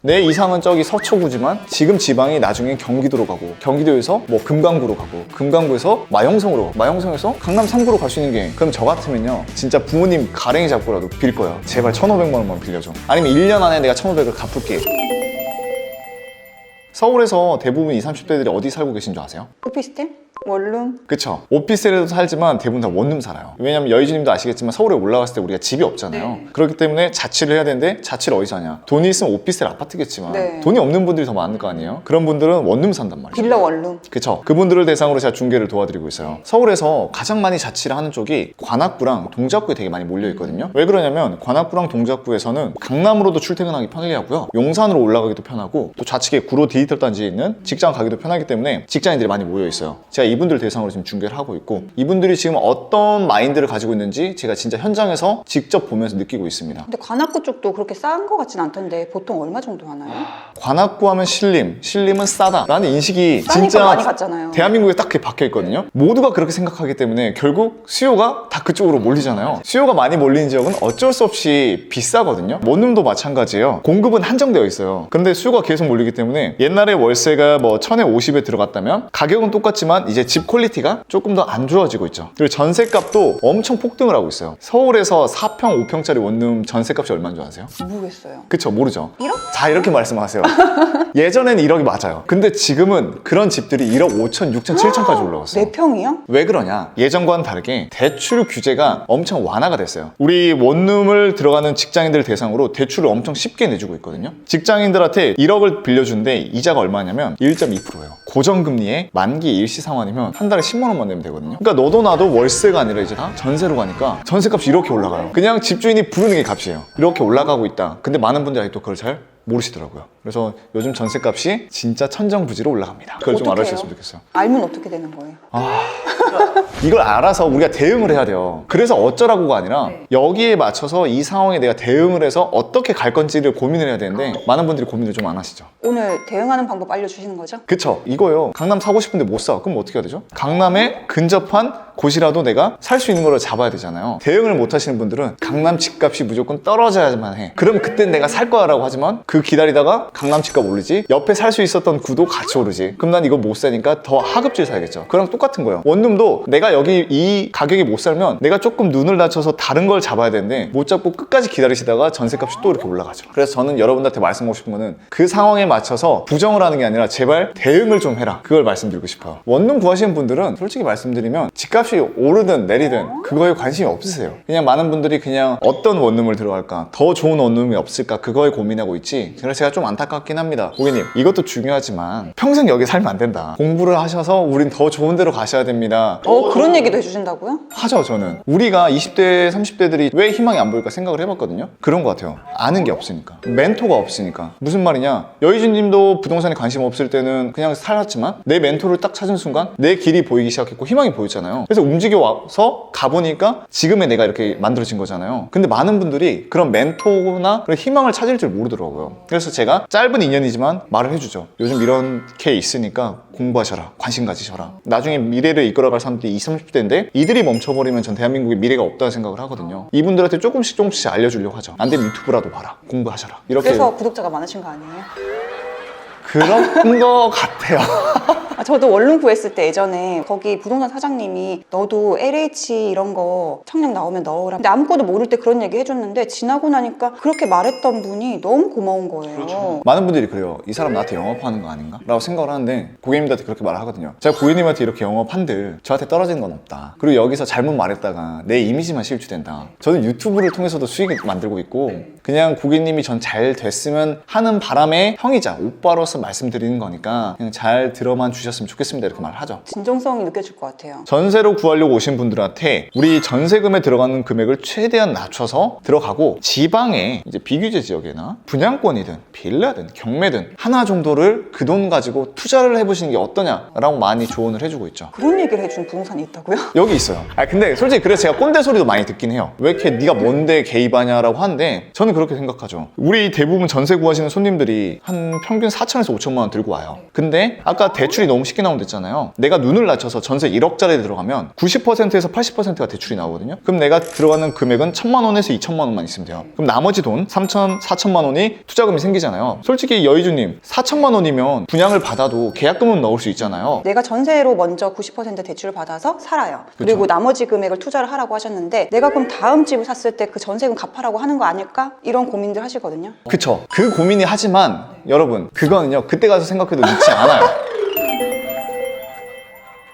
내 이상은 저기 서초구지만 지금 지방이 나중에 경기도로 가고 경기도에서 뭐 금강구로 가고 금강구에서 마영성으로 가고 마영성에서 강남 3구로 갈 수 있는 게 그럼 저 같으면요 진짜 부모님 가랭이 잡고라도 빌 거예요. 제발 1,500만 원만 빌려줘. 아니면 1년 안에 내가 1,500을 갚을게. 서울에서 대부분 20, 30대들이 어디 살고 계신 줄 아세요? 오피스텔? 원룸? 그쵸. 오피스텔에도 살지만 대부분 다 원룸 살아요. 왜냐면 여의주님도 아시겠지만 서울에 올라갔을 때 우리가 집이 없잖아요. 네. 그렇기 때문에 자취를 해야 되는데 자취를 어디서 하냐. 돈이 있으면 오피스텔 아파트겠지만 네. 돈이 없는 분들이 더 많을 거 아니에요. 그런 분들은 원룸 산단 말이에요. 빌라 원룸? 그쵸. 그분들을 대상으로 제가 중개를 도와드리고 있어요. 서울에서 가장 많이 자취를 하는 쪽이 관악구랑 동작구에 되게 많이 몰려 있거든요. 왜 그러냐면 관악구랑 동작구에서는 강남으로도 출퇴근하기 편리하고요. 용산으로 올라가기도 편하고 또 좌측에 구로 디지털 단지에 있는 직장 가기도 편하기 때문에 직장인들이 많이 모여 있어요. 제가 이분들 대상으로 지금 중개를 하고 있고 이분들이 지금 어떤 마인드를 가지고 있는지 제가 진짜 현장에서 직접 보면서 느끼고 있습니다. 근데 관악구 쪽도 그렇게 싼 거 같진 않던데 보통 얼마 정도 하나요? 관악구 하면 신림은 싸다 라는 인식이 싸니까 진짜 많이 갔잖아요. 대한민국에 딱 그게 박혀 있거든요. 모두가 그렇게 생각하기 때문에 결국 수요가 다 그쪽으로 몰리잖아요. 수요가 많이 몰리는 지역은 어쩔 수 없이 비싸거든요. 원룸도 마찬가지예요. 공급은 한정되어 있어요. 그런데 수요가 계속 몰리기 때문에 옛날에 월세가 뭐 1,000에 50에 들어갔다면 가격은 똑같지만 이제 집 퀄리티가 조금 더 안 좋아지고 있죠. 그리고 전세값도 엄청 폭등을 하고 있어요. 서울에서 4평, 5평짜리 원룸 전세값이 얼마인 줄 아세요? 모르겠어요. 그쵸, 모르죠. 1억? 자, 이렇게 말씀하세요. 예전엔 1억이 맞아요. 근데 지금은 그런 집들이 1억 5천, 6천, 7천까지 올라갔어요. 4평이요? 왜 그러냐? 예전과는 다르게 대출 규제가 엄청 완화가 됐어요. 우리 원룸을 들어가는 직장인들 대상으로 대출을 엄청 쉽게 내주고 있거든요. 직장인들한테 1억을 빌려주는데 이자가 얼마냐면 1.2%예요. 고정금리에 만기 일시 상환이면 한 달에 10만 원만 내면 되거든요. 그러니까 너도 나도 월세가 아니라 이제 다 전세로 가니까 전세값이 이렇게 올라가요. 그냥 집주인이 부르는 게 값이에요. 이렇게 올라가고 있다. 근데 많은 분들이 아직도 그걸 잘 모르시더라고요. 그래서 요즘 전세값이 진짜 천정부지로 올라갑니다. 그걸 좀 어떡해요? 알아주셨으면 좋겠어요. 알면 어떻게 되는 거예요? 이걸 알아서 우리가 대응을 해야 돼요. 그래서 어쩌라고가 아니라 여기에 맞춰서 이 상황에 내가 대응을 해서 어떻게 갈 건지를 고민을 해야 되는데 많은 분들이 고민을 좀 안 하시죠. 오늘 대응하는 방법 알려주시는 거죠? 그쵸, 이거요. 강남 사고 싶은데 못 사. 그럼 어떻게 해야 되죠? 강남에 근접한 곳이라도 내가 살 수 있는 걸 잡아야 되잖아요. 대응을 못 하시는 분들은 강남 집값이 무조건 떨어져야만 해. 그럼 그땐 내가 살 거야 라고 하지만 그 기다리다가 강남 집값 오르지, 옆에 살 수 있었던 구도 같이 오르지. 그럼 난 이거 못 사니까 더 하급질 사야겠죠. 그랑 똑같은 거예요. 원룸도 내가 여기 이 가격에 못 살면 내가 조금 눈을 낮춰서 다른 걸 잡아야 되는데 못 잡고 끝까지 기다리시다가 전세값이 또 이렇게 올라가죠. 그래서 저는 여러분들한테 말씀하고 싶은 거는 그 상황에 맞춰서 부정을 하는 게 아니라 제발 대응을 좀 해라. 그걸 말씀드리고 싶어요. 원룸 구하시는 분들은 솔직히 말씀드리면 집값이 오르든 내리든 그거에 관심이 없으세요. 그냥 많은 분들이 그냥 어떤 원룸을 들어갈까, 더 좋은 원룸이 없을까 그거에 고민하고 있지. 그래서 제가 좀 안타깝긴 합니다. 고객님, 이것도 중요하지만 평생 여기 살면 안 된다. 공부를 하셔서 우린 더 좋은 데로 가셔야 됩니다. 그런 얘기도 해주신다고요? 하죠. 저는 우리가 20대 30대들이 왜 희망이 안 보일까 생각을 해봤거든요. 그런 것 같아요. 아는 게 없으니까, 멘토가 없으니까. 무슨 말이냐, 여의준님도 부동산에 관심 없을 때는 그냥 살았지만 내 멘토를 딱 찾은 순간 내 길이 보이기 시작했고 희망이 보였잖아요. 그래서 움직여와서 가보니까 지금의 내가 이렇게 만들어진 거잖아요. 근데 많은 분들이 그런 멘토나 그런 희망을 찾을 줄 모르더라고요. 그래서 제가 짧은 인연이지만 말을 해주죠. 요즘 이렇게 있으니까 공부하셔라, 관심 가지셔라. 나중에 미래를 이끌어갈 사람들이 20, 30대인데 이들이 멈춰버리면 전 대한민국에 미래가 없다는 생각을 하거든요. 이분들한테 조금씩 알려주려고 하죠. 안 되면 유튜브라도 봐라, 공부하셔라. 이렇게. 그래서 구독자가 많으신 거 아니에요? 그런 거 같아요. 저도 원룸 구했을 때 예전에 거기 부동산 사장님이 너도 LH 이런 거 청약 나오면 넣으라. 근데 아무것도 모를 때 그런 얘기 해줬는데 지나고 나니까 그렇게 말했던 분이 너무 고마운 거예요. 그렇죠. 많은 분들이 그래요. 이 사람 나한테 영업하는 거 아닌가? 라고 생각을 하는데 고객님들한테 그렇게 말을 하거든요. 제가 고객님한테 이렇게 영업한들 저한테 떨어지는 건 없다. 그리고 여기서 잘못 말했다가 내 이미지만 실추된다. 저는 유튜브를 통해서도 수익을 만들고 있고 그냥 고객님이 전 잘 됐으면 하는 바람에 형이자 오빠로서 말씀드리는 거니까 그냥 잘 들어만 주셨으면 좋겠습니다. 이렇게 말을 하죠. 진정성이 느껴질 것 같아요. 전세로 구하려고 오신 분들한테 우리 전세금에 들어가는 금액을 최대한 낮춰서 들어가고 지방에 이제 비규제 지역이나 분양권이든 빌라든 경매든 하나 정도를 그 돈 가지고 투자를 해보시는 게 어떠냐라고 많이 조언을 해주고 있죠. 그런 얘기를 해준 부동산이 있다고요? 여기 있어요. 근데 솔직히 그래서 제가 꼰대 소리도 많이 듣긴 해요. 왜 이렇게 네가 뭔데 개입하냐라고 하는데 저는 그렇게 생각하죠. 우리 대부분 전세 구하시는 손님들이 한 평균 4천에서 3천에서 5천만 원 들고 와요. 근데 아까 대출이 너무 쉽게 나온다 했잖아요. 내가 눈을 낮춰서 전세 1억짜리 들어가면 90%에서 80%가 대출이 나오거든요. 그럼 내가 들어가는 금액은 1천만 원에서 2천만 원만 있으면 돼요. 그럼 나머지 돈 3천, 4천만 원이 투자금이 생기잖아요. 솔직히 여의주님 4천만 원이면 분양을 받아도 계약금은 넣을 수 있잖아요. 내가 전세로 먼저 90% 대출을 받아서 살아요. 그리고 나머지 금액을 투자를 하라고 하셨는데 내가 그럼 다음 집을 샀을 때 그 전세금 갚아라고 하는 거 아닐까? 이런 고민들 하시거든요. 그쵸. 그 고민이 하지만 여러분 그거는요 그때 가서 생각해도 늦지 않아요.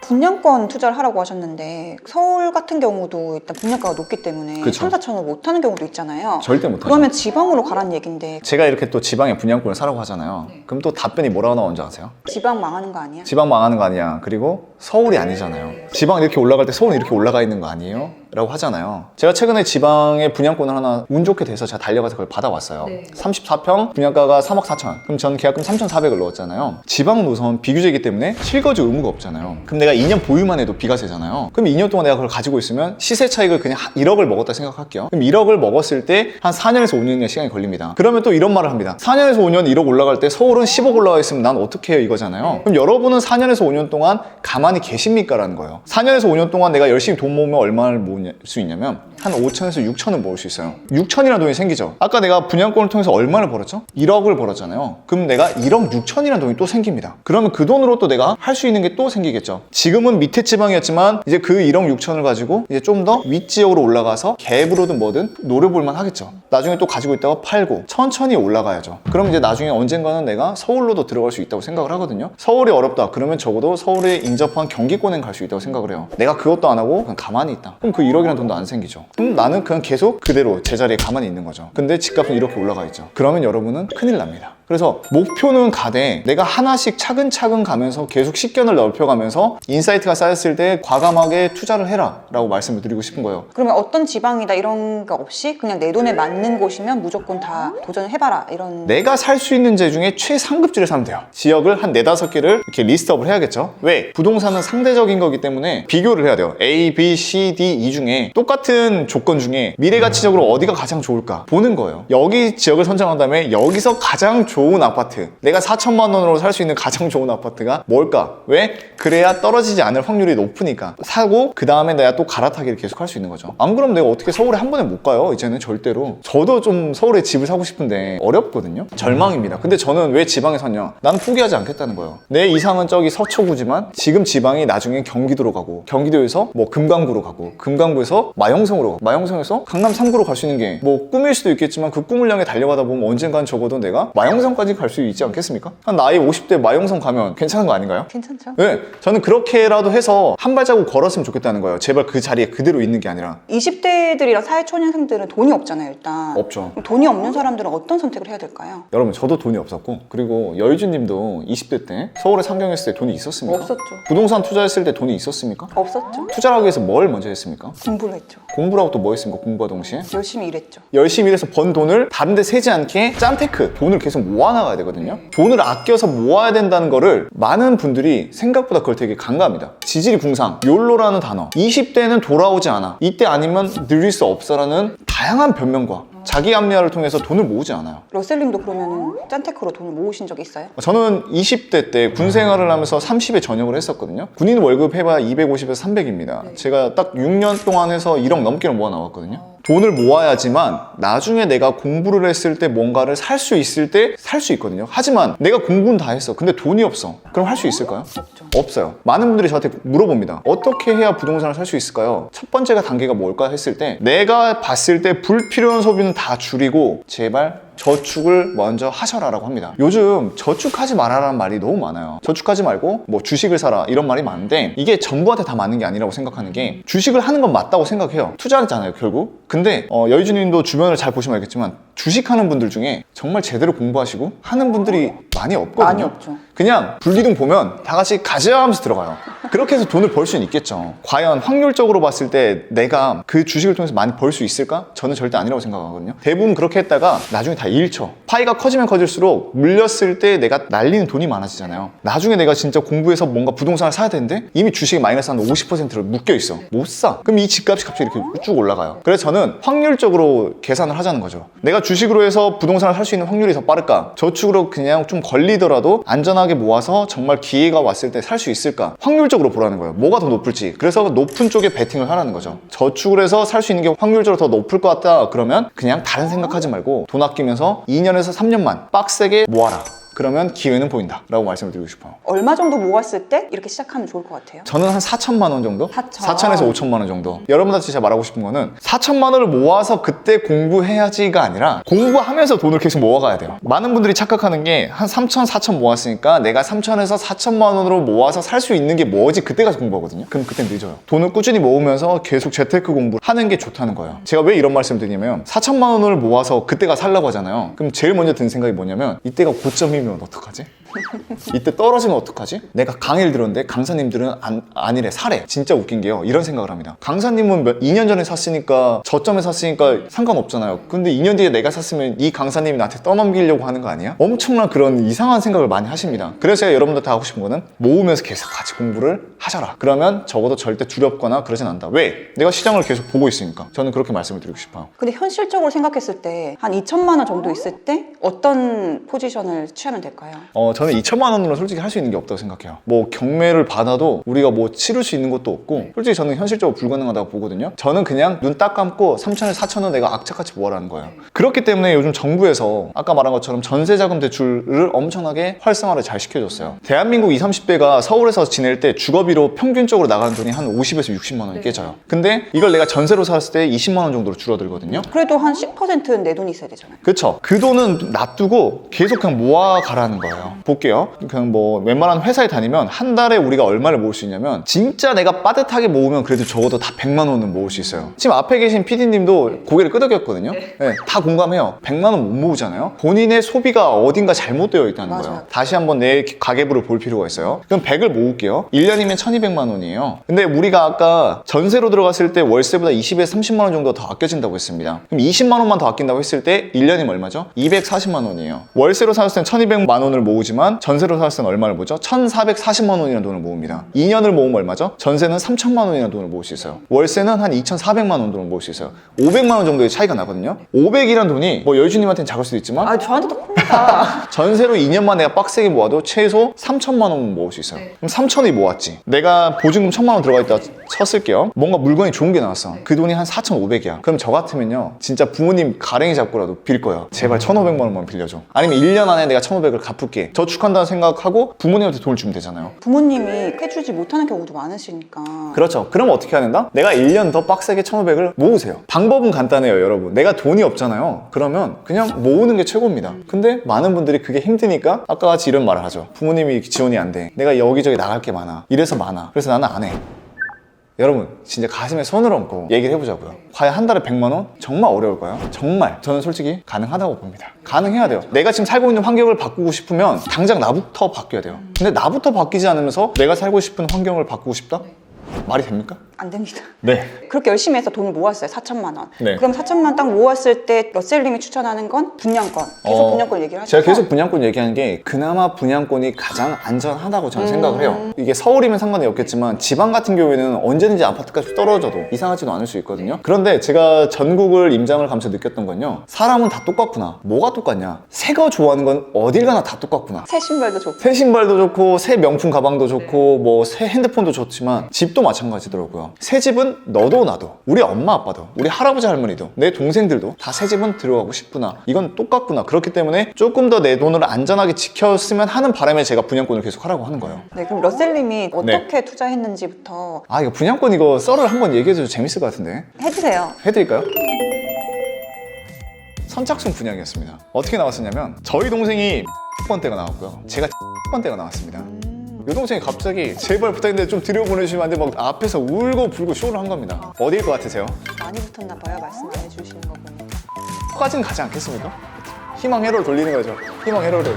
분양권 투자를 하라고 하셨는데 서울 같은 경우도 일단 분양가가 높기 때문에 그쵸. 3, 4천을 못 하는 경우도 있잖아요. 절대 못하죠. 그러면 지방으로 가라는 얘긴데 제가 이렇게 또 지방에 분양권을 사라고 하잖아요. 그럼 또 답변이 뭐라고 나오는 줄 아세요? 지방 망하는 거 아니야? 지방 망하는 거 아니야. 그리고 서울이 아니잖아요. 지방 이렇게 올라갈 때 서울은 이렇게 올라가 있는 거 아니에요? 라고 하잖아요. 제가 최근에 지방에 분양권을 하나 운 좋게 돼서 제가 달려가서 그걸 받아왔어요. 34평 분양가가 3억 4천. 그럼 저는 계약금 3,400을 넣었잖아요. 지방은 우선 비규제이기 때문에 실거주 의무가 없잖아요. 그럼 내가 2년 보유만 해도 비과세잖아요. 그럼 2년 동안 내가 그걸 가지고 있으면 시세 차익을 그냥 1억을 먹었다 생각할게요. 그럼 1억을 먹었을 때 한 4년에서 5년의 시간이 걸립니다. 그러면 또 이런 말을 합니다. 4년에서 5년 1억 올라갈 때 서울은 10억 올라가 있으면 난 어떻게 해요 이거잖아요. 그럼 여러분은 4년에서 5년 동안 가만히 계십니까? 라는 거예요. 4년에서 5년 동안 내가 열심히 돈 모으면 얼마를 모을 수 있냐면 한 5천에서 6천을 모을 수 있어요. 6천이라는 돈이 생기죠. 아까 내가 분양권을 통해서 얼마를 벌었죠? 1억을 벌었잖아요. 그럼 내가 1억 6천이라는 돈이 또 생깁니다. 그러면 그 돈으로 또 내가 할 수 있는 게 또 생기겠죠. 지금은 밑에 지방이었지만 이제 그 1억 6천을 가지고 이제 좀 더 윗지역으로 올라가서 갭으로든 뭐든 노려볼만 하겠죠. 나중에 또 가지고 있다가 팔고 천천히 올라가야죠. 그럼 이제 나중에 언젠가는 내가 서울로도 들어갈 수 있다고 생각을 하거든요. 서울이 어렵다. 그러면 적어도 서울에 인접한 경기권엔 갈 수 있다고 생각을 해요. 내가 그것도 안 하고 그냥 가만히 있다. 그럼 그 1억이라는 돈도 안 생기죠. 그럼 나는 그냥 계속 그대로 제자리에 가만히 있는 거죠. 근데 집값은 이렇게 올라가 있죠. 그러면 여러분은 큰일 납니다. 그래서 목표는 가되 내가 하나씩 차근차근 가면서 계속 식견을 넓혀가면서 인사이트가 쌓였을 때 과감하게 투자를 해라 라고 말씀을 드리고 싶은 거예요. 그러면 어떤 지방이다 이런 거 없이 그냥 내 돈에 맞는 곳이면 무조건 다 도전해봐라 이런. 내가 살 수 있는 데 중에 최상급지를 사면 돼요. 지역을 한 4, 5개를 이렇게 리스트업을 해야겠죠. 왜? 부동산은 상대적인 거기 때문에 비교를 해야 돼요. A, B, C, D, E 중에 똑같은 조건 중에 미래가치적으로 어디가 가장 좋을까 보는 거예요. 여기 지역을 선정한 다음에 여기서 가장 좋은 아파트, 내가 4천만 원으로 살 수 있는 가장 좋은 아파트가 뭘까? 왜? 그래야 떨어지지 않을 확률이 높으니까 사고 그 다음에 내가 또 갈아타기를 계속 할 수 있는 거죠. 안 그러면 내가 어떻게 서울에 한 번에 못 가요? 이제는 절대로. 저도 좀 서울에 집을 사고 싶은데 어렵거든요. 절망입니다. 근데 저는 왜 지방에 샀냐? 나는 포기하지 않겠다는 거예요. 내 이상은 저기 서초구지만 지금 지방이 나중에 경기도로 가고 경기도에서 뭐 금강구로 가고 금강구에서 마영성으로 가고 마영성에서 강남 3구로 갈 수 있는 게 뭐 꿈일 수도 있겠지만 그 꿈을 향해 달려가다 보면 언젠간 적어도 내가 마영성까지 갈 수 있지 않겠습니까? 한 나이 50대 마영성 가면 괜찮은 거 아닌가요? 괜찮죠? 네, 저는 그렇게라도 해서 한 발자국 걸었으면 좋겠다는 거예요. 제발 그 자리에 그대로 있는 게 아니라. 20대들이랑 사회초년생들은 돈이 없잖아요 일단. 없죠. 돈이 없는 사람들은 어떤 선택을 해야 될까요? 여러분 저도 돈이 없었고 그리고 여유주님도 20대 때 서울에 상경했을 때 돈이 있었습니까? 없었죠. 부동산 투자했을 때 돈이 있었습니까? 없었죠. 투자를 하기 위해서 뭘 먼저 했습니까? 공부를 했죠. 공부를 하고 또 뭐 했습니까? 공부와 동시에? 열심히 일했죠. 열심히 일해서 번 돈을 다른 데 새지 않게 짠테크 돈을 계속 모아나가야 되거든요. 돈을 아껴서 모아야 된다는 거를 많은 분들이 생각보다 그걸 되게 간과합니다. 지질이 궁상, 욜로라는 단어 20대는 돌아오지 않아, 이때 아니면 누릴 수 없어라는 다양한 변명과 자기 합리화를 통해서 돈을 모으지 않아요. 러셀님도 그러면 짠테크로 돈을 모으신 적 있어요? 저는 20대 때 군 생활을 하면서 30에 전역을 했었거든요. 군인 월급 해봐야 250에서 300입니다. 제가 딱 6년 동안 해서 1억 넘게를 모아 나왔거든요. 돈을 모아야지만 나중에 내가 공부를 했을 때 뭔가를 살 수 있을 때 살 수 있거든요. 하지만 내가 공부는 다 했어. 근데 돈이 없어. 그럼 할 수 있을까요? 없죠. 없어요. 많은 분들이 저한테 물어봅니다. 어떻게 해야 부동산을 살 수 있을까요? 첫 번째가 단계가 뭘까 했을 때 내가 봤을 때 불필요한 소비는 다 줄이고 제발 저축을 먼저 하셔라라고 합니다. 요즘 저축하지 말아라는 말이 너무 많아요. 저축하지 말고 뭐 주식을 사라 이런 말이 많은데 이게 전부한테 다 맞는 게 아니라고 생각하는 게 주식을 하는 건 맞다고 생각해요. 투자하잖아요 결국. 근데 여유주님도 주변을 잘 보시면 알겠지만 주식하는 분들 중에 정말 제대로 공부하시고 하는 분들이 많이 없거든요. 많이 없죠. 그냥 불기둥 보면 다 같이 가자 하면서 들어가요. 그렇게 해서 돈을 벌 수는 있겠죠. 과연 확률적으로 봤을 때 내가 그 주식을 통해서 많이 벌 수 있을까? 저는 절대 아니라고 생각하거든요. 대부분 그렇게 했다가 나중에 다 잃죠. 파이가 커지면 커질수록 물렸을 때 내가 날리는 돈이 많아지잖아요. 나중에 내가 진짜 공부해서 뭔가 부동산을 사야 되는데 이미 주식이 마이너스 한 50%를 묶여 있어. 못 사. 그럼 이 집값이 갑자기 이렇게 쭉 올라가요. 그래서 저는 확률적으로 계산을 하자는 거죠. 내가 주식으로 해서 부동산을 살 수 있는 확률이 더 빠를까? 저축으로 그냥 좀 걸리더라도 안전하게 모아서 정말 기회가 왔을 때 살 수 있을까? 확률적으로 보라는 거예요. 뭐가 더 높을지. 그래서 높은 쪽에 베팅을 하라는 거죠. 저축을 해서 살 수 있는 게 확률적으로 더 높을 것 같다 그러면 그냥 다른 생각하지 말고 돈 아끼면서 2년에서 3년만 빡세게 모아라. 그러면 기회는 보인다 라고 말씀을 드리고 싶어요. 얼마 정도 모았을 때 이렇게 시작하면 좋을 것 같아요? 저는 한 4천만 원 정도? 4천. 4천에서 5천만 원 정도. 여러분한테 제가 말하고 싶은 거는 4천만 원을 모아서 그때 공부해야지가 아니라 공부하면서 돈을 계속 모아가야 돼요. 많은 분들이 착각하는 게 한 3천, 4천 모았으니까 내가 3천에서 4천만 원으로 모아서 살 수 있는 게 뭐지? 그때 가서 공부하거든요. 그럼 그땐 늦어요. 돈을 꾸준히 모으면서 계속 재테크 공부를 하는 게 좋다는 거예요. 제가 왜 이런 말씀을 드리냐면 4천만 원을 모아서 그때가 살라고 하잖아요. 그럼 제일 먼저 든 생각이 뭐냐면 이때가 고점이면 어떡하지? 이때 떨어지면 어떡하지? 내가 강의를 들었는데 강사님들은 아니래, 사래. 진짜 웃긴 게요. 이런 생각을 합니다. 강사님은 2년 전에 샀으니까 저점에 샀으니까 상관없잖아요. 근데 2년 뒤에 내가 샀으면 이 강사님이 나한테 떠넘기려고 하는 거 아니야? 엄청난 그런 이상한 생각을 많이 하십니다. 그래서 제가 여러분들 다 하고 싶은 거는 모으면서 계속 같이 공부를 하셔라. 그러면 적어도 절대 두렵거나 그러진 않다. 왜? 내가 시장을 계속 보고 있으니까. 저는 그렇게 말씀을 드리고 싶어요. 근데 현실적으로 생각했을 때 한 2천만 원 정도 있을 때 어떤 포지션을 취하면 될까요? 저는 2천만 원으로 솔직히 할 수 있는 게 없다고 생각해요. 뭐 경매를 받아도 우리가 뭐 치를 수 있는 것도 없고 솔직히 저는 현실적으로 불가능하다고 보거든요. 저는 그냥 눈 딱 감고 3천에 4천은 내가 악착같이 모아라는 거예요. 그렇기 때문에 요즘 정부에서 아까 말한 것처럼 전세자금 대출을 엄청나게 활성화를 잘 시켜줬어요. 대한민국 20, 30대가 서울에서 지낼 때 주거비로 평균적으로 나가는 돈이 한 50에서 60만 원이 깨져요. 근데 이걸 내가 전세로 살았을 때 20만 원 정도로 줄어들거든요. 그래도 한 10%는 내 돈이 있어야 되잖아요. 그쵸. 그 돈은 놔두고 계속 그냥 모아가라는 거예요. 볼게요. 그냥 뭐 웬만한 회사에 다니면 한 달에 우리가 얼마를 모을 수 있냐면 진짜 내가 빠듯하게 모으면 그래도 적어도 다 100만 원은 모을 수 있어요. 지금 앞에 계신 PD님도 고개를 끄덕였거든요. 네, 다 공감해요. 100만 원 못 모으잖아요. 본인의 소비가 어딘가 잘못되어 있다는 맞아요. 거예요. 다시 한번 내 가계부를 볼 필요가 있어요. 그럼 100을 모을게요. 1년이면 1200만 원이에요. 근데 우리가 아까 전세로 들어갔을 때 월세보다 20에서 30만 원 정도 더 아껴진다고 했습니다. 그럼 20만 원만 더 아낀다고 했을 때 1년이면 얼마죠? 240만 원이에요. 월세로 살았을 땐 1200만 원을 모으지만 전세로 살았을 땐 얼마를 모으죠? 1440만 원이라는 돈을 모읍니다. 2년을 모으면 얼마죠? 전세는 3000만 원이라는 돈을 모을 수 있어요. 월세는 한 2400만 원 돈을 모을 수 있어요. 500만 원 정도의 차이가 나거든요. 500이란 돈이 뭐 여유주님한테는 작을 수도 있지만 아, 저한테도 큽니다. 전세로 2년만 내가 빡세게 모아도 최소 3천만 원 모을 수 있어요. 그럼 3천이 모았지. 내가 보증금 1000만 원 들어가 있다 쳤을게요. 뭔가 물건이 좋은 게 나왔어. 그 돈이 한 4,500이야. 그럼 저 같으면요. 진짜 부모님 가랭이 잡고라도 빌 거야. 제발 1,500만 원만 빌려줘. 아니면 1년 안에 내가 1,500을 갚을게. 저축한다는 생각하고 부모님한테 돈을 주면 되잖아요. 부모님이 해주지 못하는 경우도 많으시니까. 그렇죠. 그럼 어떻게 해야 된다? 내가 1년 더 빡세게 1,500을 모으세요. 방법은 간단해요, 여러분. 내가 돈이 없잖아요. 그러면 그냥 모으는 게 최고입니다. 근데 많은 분들이 그게 힘드니까 아까 같이 이런 말을 하죠. 부모님이 지원이 안 돼. 내가 여기저기 나갈 게 많아. 이래서 많아. 그래서 나는 안 해. 여러분 진짜 가슴에 손을 얹고 얘기를 해보자고요. 과연 한 달에 100만 원? 정말 어려울까요? 정말 저는 솔직히 가능하다고 봅니다. 가능해야 돼요. 내가 지금 살고 있는 환경을 바꾸고 싶으면 당장 나부터 바뀌어야 돼요. 근데 나부터 바뀌지 않으면서 내가 살고 싶은 환경을 바꾸고 싶다? 말이 됩니까? 안 됩니다. 네. 그렇게 열심히 해서 돈을 모았어요. 4천만 원. 네. 그럼 4천만 원 딱 모았을 때 러셀님이 추천하는 건 분양권. 계속 분양권 얘기를 하시죠. 제가 계속 분양권 얘기하는 게 그나마 분양권이 가장 안전하다고 저는 생각을 해요. 이게 서울이면 상관이 없겠지만 지방 같은 경우에는 언제든지 아파트값이 떨어져도 이상하지도 않을 수 있거든요. 그런데 제가 전국을 임장을 가면서 느꼈던 건요. 사람은 다 똑같구나. 뭐가 똑같냐? 새 거 좋아하는 건 어딜 가나 다 똑같구나. 새 신발도 좋고. 새 신발도 좋고 새 명품 가방도 좋고 뭐 새 핸드폰도 좋지만 집도 마찬가지더라고요. 새 집은 너도 나도 우리 엄마 아빠도 우리 할아버지 할머니도 내 동생들도 다 새 집은 들어가고 싶구나. 이건 똑같구나. 그렇기 때문에 조금 더 내 돈을 안전하게 지켰으면 하는 바람에 제가 분양권을 계속 하라고 하는 거예요. 네, 그럼 러셀님이 어떻게 투자했는지부터 아 이거 분양권 이거 썰을 한번 얘기해줘도 재밌을 것 같은데 해주세요. 해드릴까요? 선착순 분양이었습니다. 어떻게 나왔었냐면 저희 동생이 번대가 나왔고요. 제가 번대가 나왔습니다. 여동생이 갑자기 제발 부탁인데 좀 들여보내주시면 안 돼? 막 앞에서 울고 불고 쇼를 한 겁니다. 어디일 것 같으세요? 많이 붙었나 봐요. 말씀 안 해주시는 거 보니까. 까지는 가지 않겠습니까? 희망 회로를 돌리는 거죠. 희망 회로를.